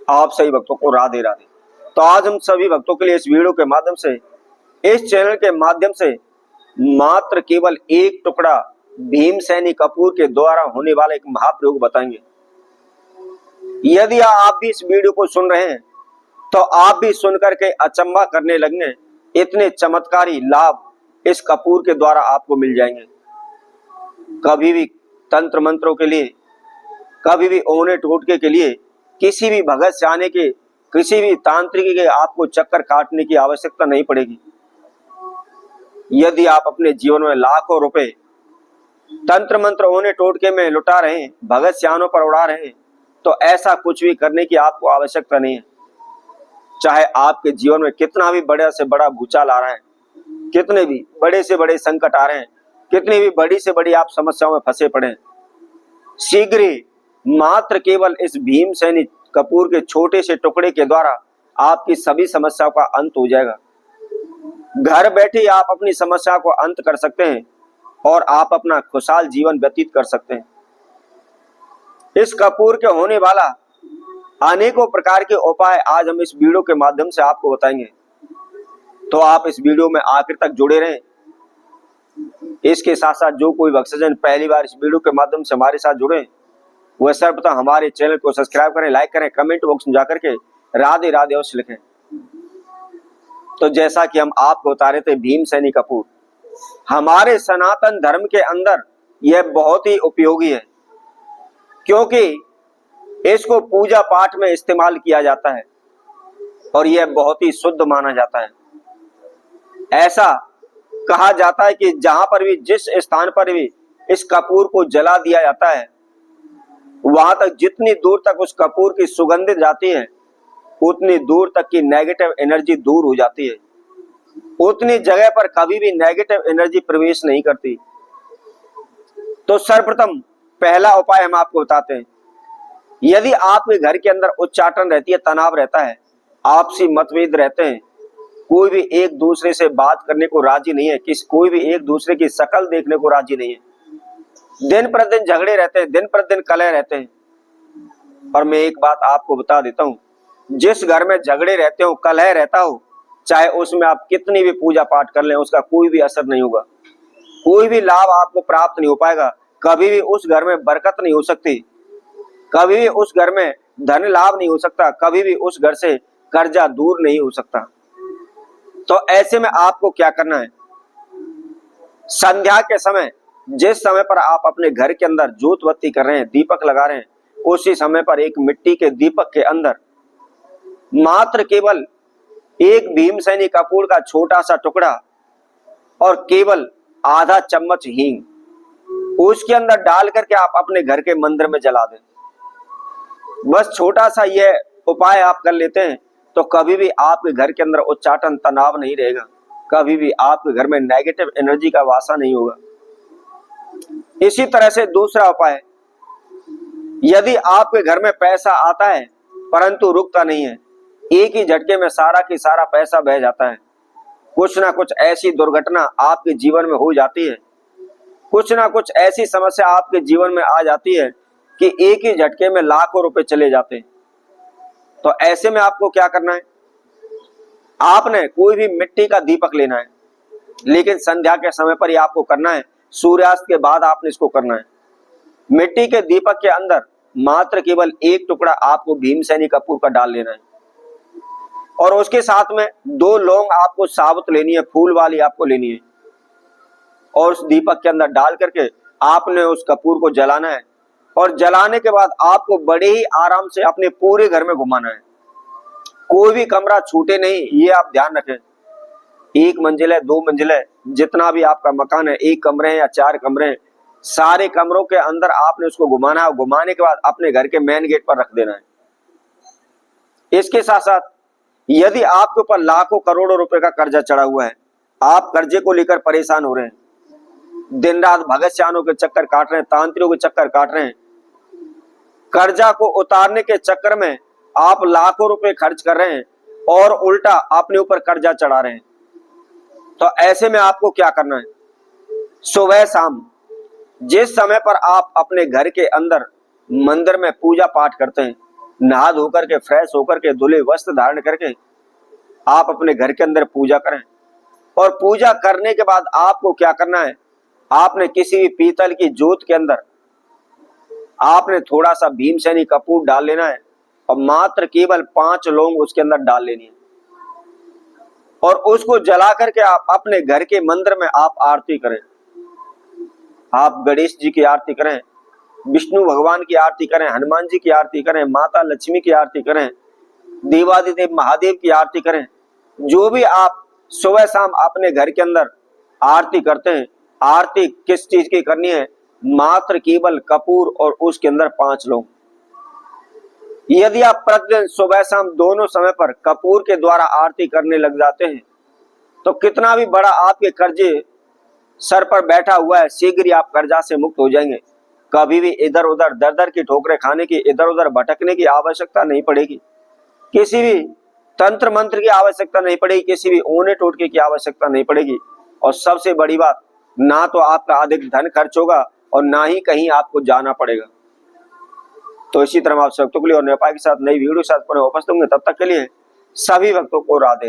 आप सभी भक्तों को राधे राधे। तो आज हम सभी भक्तों के लिए इस वीडियो के माध्यम से, इस चैनल के माध्यम से मात्र केवल एक टुकड़ा भीमसेनी कपूर के द्वारा होने वाला एक महाप्रयोग बताएंगे। यदि आप भी इस वीडियो को सुन रहे हैं तो आप भी सुनकर के अचंभा करने लगेंगे, इतने चमत्कारी लाभ इस कपूर के द्वारा आपको मिल जाएंगे। कभी भी तंत्र मंत्रों के लिए, कभी भी ओने टोटके के लिए, किसी भी भगत सियाने के, किसी भी तांत्रिक के आपको चक्कर काटने की आवश्यकता नहीं पड़ेगी। यदि आप अपने जीवन में लाखों रुपए तंत्र मंत्र ओने टोटके में लुटा रहे हैं, भगत सियानों पर उड़ा रहे हैं, तो ऐसा कुछ भी करने की आपको आवश्यकता नहीं है। चाहे आपके जीवन में कितना भी बड़ा से बड़ा भूचाल आ रहा है, कितने भी बड़े से बड़े संकट आ रहे हैं, कितनी भी बड़ी से बड़ी आप समस्याओं में फंसे पड़े हैं, शीघ्र ही मात्र केवल इस भीमसेनी कपूर के छोटे से टुकड़े के द्वारा आपकी सभी समस्याओं का अंत हो जाएगा। घर बैठे आप अपनी समस्या को अंत कर सकते हैं और आप अपना खुशहाल जीवन व्यतीत कर सकते हैं। इस कपूर के होने वाला अनेकों प्रकार के उपाय आज हम इस वीडियो के माध्यम से आपको बताएंगे। तो आप इस वीडियो में आखिर तक जुड़े रहें। इसके साथ साथ जो कोई भक्तजन पहली बार इस वीडियो के माध्यम से हमारे साथ जुड़े, वह सर्वप्रथम हमारे चैनल को सब्सक्राइब करें, लाइक करें, कमेंट बॉक्स में जाकर के राधे राधे अवश्य लिखें। तो जैसा कि हम आपको बता रहे थे, भीमसेनी कपूर हमारे सनातन धर्म के अंदर यह बहुत ही उपयोगी है, क्योंकि इसको पूजा पाठ में इस्तेमाल किया जाता है और यह बहुत ही शुद्ध माना जाता है। ऐसा कहा जाता है कि जहां पर भी, जिस स्थान पर भी इस कपूर को जला दिया जाता है, वहां तक जितनी दूर तक उस कपूर की सुगंध जाती है, उतनी दूर तक की नेगेटिव एनर्जी दूर हो जाती है। उतनी जगह पर कभी भी नेगेटिव एनर्जी प्रवेश नहीं करती। तो सर्वप्रथम पहला उपाय हम आपको बताते हैं। यदि आपके घर के अंदर उच्चाटन रहती है, तनाव रहता है, आपसी मतभेद रहते हैं, कोई भी एक दूसरे से बात करने को राजी नहीं है, कोई भी एक दूसरे की शक्ल देखने को राजी नहीं है, दिन प्रतिदिन झगड़े रहते हैं, दिन प्रतिदिन कलह रहते हैं। और मैं एक बात आपको बता देता हूं, जिस घर में झगड़े रहते हो, कलह रहता हो, चाहे उसमें आप कितनी भी पूजा पाठ कर लें, उसका कोई भी असर नहीं होगा, कोई भी लाभ आपको प्राप्त नहीं हो पाएगा। कभी भी उस घर में बरकत नहीं हो सकती, कभी भी उस घर में धन लाभ नहीं हो सकता, कभी भी उस घर से कर्जा दूर नहीं हो सकता। तो ऐसे में आपको क्या करना है, संध्या के समय, जिस समय पर आप अपने घर के अंदर जोत बत्ती कर रहे हैं, दीपक लगा रहे हैं, उसी समय पर एक मिट्टी के दीपक के अंदर मात्र केवल एक भीमसेनी कपूर का छोटा सा टुकड़ा और केवल आधा चम्मच हींग उसके अंदर डाल करके आप अपने घर के मंदिर में जला दें। बस छोटा सा यह उपाय आप कर लेते हैं तो कभी भी आपके घर के अंदर उच्चाटन, तनाव नहीं रहेगा, कभी भी आपके घर में नेगेटिव एनर्जी का वासा नहीं होगा। इसी तरह से दूसरा उपाय, यदि आपके घर में पैसा आता है परंतु रुकता नहीं है, एक ही झटके में सारा की सारा पैसा बह जाता है, कुछ ना कुछ ऐसी दुर्घटना आपके जीवन में हो जाती है, कुछ ना कुछ ऐसी समस्या आपके जीवन में आ जाती है कि एक ही झटके में लाखों रुपए चले जाते हैं। तो ऐसे में आपको क्या करना है, आपने कोई भी मिट्टी का दीपक लेना है, लेकिन संध्या के समय पर ही आपको करना है, सूर्यास्त के बाद आपने इसको करना है। मिट्टी के दीपक के अंदर मात्र केवल एक टुकड़ा आपको भीमसेनी कपूर का डाल लेना है और उसके साथ में 2 लौंग आपको साबुत लेनी है, फूल वाली आपको लेनी है, और उस दीपक के अंदर डाल करके आपने उस कपूर को जलाना है। और जलाने के बाद आपको बड़े ही आराम से अपने पूरे घर में घुमाना है, कोई भी कमरा छूटे नहीं, ये आप ध्यान रखें। 1 मंजिल है, 2 मंजिल है, जितना भी आपका मकान है, 1 कमरे हैं या 4 कमरे हैं, सारे कमरों के अंदर आपने उसको घुमाना है। घुमाने के बाद अपने घर के मेन गेट पर रख देना है। इसके साथ साथ यदि आपके ऊपर लाखों करोड़ों रुपए का कर्जा चढ़ा हुआ है, आप कर्जे को लेकर परेशान हो रहे हैं, दिन रात भगत सियानों के चक्कर काट रहे हैं, तांत्रिकों के चक्कर काट रहे हैं, कर्जा को उतारने के चक्कर में आप लाखों रुपए खर्च कर रहे हैं और उल्टा अपने ऊपर कर्जा चढ़ा रहे हैं, तो ऐसे में आपको क्या करना है, सुबह शाम जिस समय पर आप अपने घर के अंदर मंदिर में पूजा पाठ करते हैं, नहा धोकर के, फ्रेश होकर के, धुले वस्त्र धारण करके आप अपने घर के अंदर पूजा करें। और पूजा करने के बाद आपको क्या करना है, आपने किसी भी पीतल की जोत के अंदर आपने थोड़ा सा भीमसेनी कपूर डाल लेना है और मात्र केवल 5 लौंग उसके अंदर डाल लेनी है और उसको जला करके आप अपने घर के मंदिर में आप आरती करें। आप गणेश जी की आरती करें, विष्णु भगवान की आरती करें, हनुमान जी की आरती करें, माता लक्ष्मी की आरती करें, देवादिदेव महादेव की आरती करें। जो भी आप सुबह शाम अपने घर के अंदर आरती करते हैं, आरती किस चीज की करनी है, मात्र केवल कपूर और उसके अंदर 5 लौंग। यदि आप प्रतिदिन सुबह शाम दोनों समय पर कपूर के द्वारा आरती करने लग जाते हैं तो कितना भी बड़ा आपके कर्जे सर पर बैठा हुआ है, शीघ्र ही आप कर्जा से मुक्त हो जाएंगे। कभी भी इधर उधर दर दर की ठोकरें खाने की, इधर उधर भटकने की आवश्यकता नहीं पड़ेगी। किसी भी तंत्र मंत्र की आवश्यकता नहीं पड़ेगी, किसी भी ओने टोटके की आवश्यकता नहीं पड़ेगी। और सबसे बड़ी बात, ना तो आपका अधिक धन खर्च होगा और ना ही कहीं आपको जाना पड़ेगा। तो इसी तरह आप भक्तों के लिए और नेपाल के साथ नई वीडियो के साथ पुनः उपस्थित होंगे। तब तक के लिए सभी भक्तों को राधे।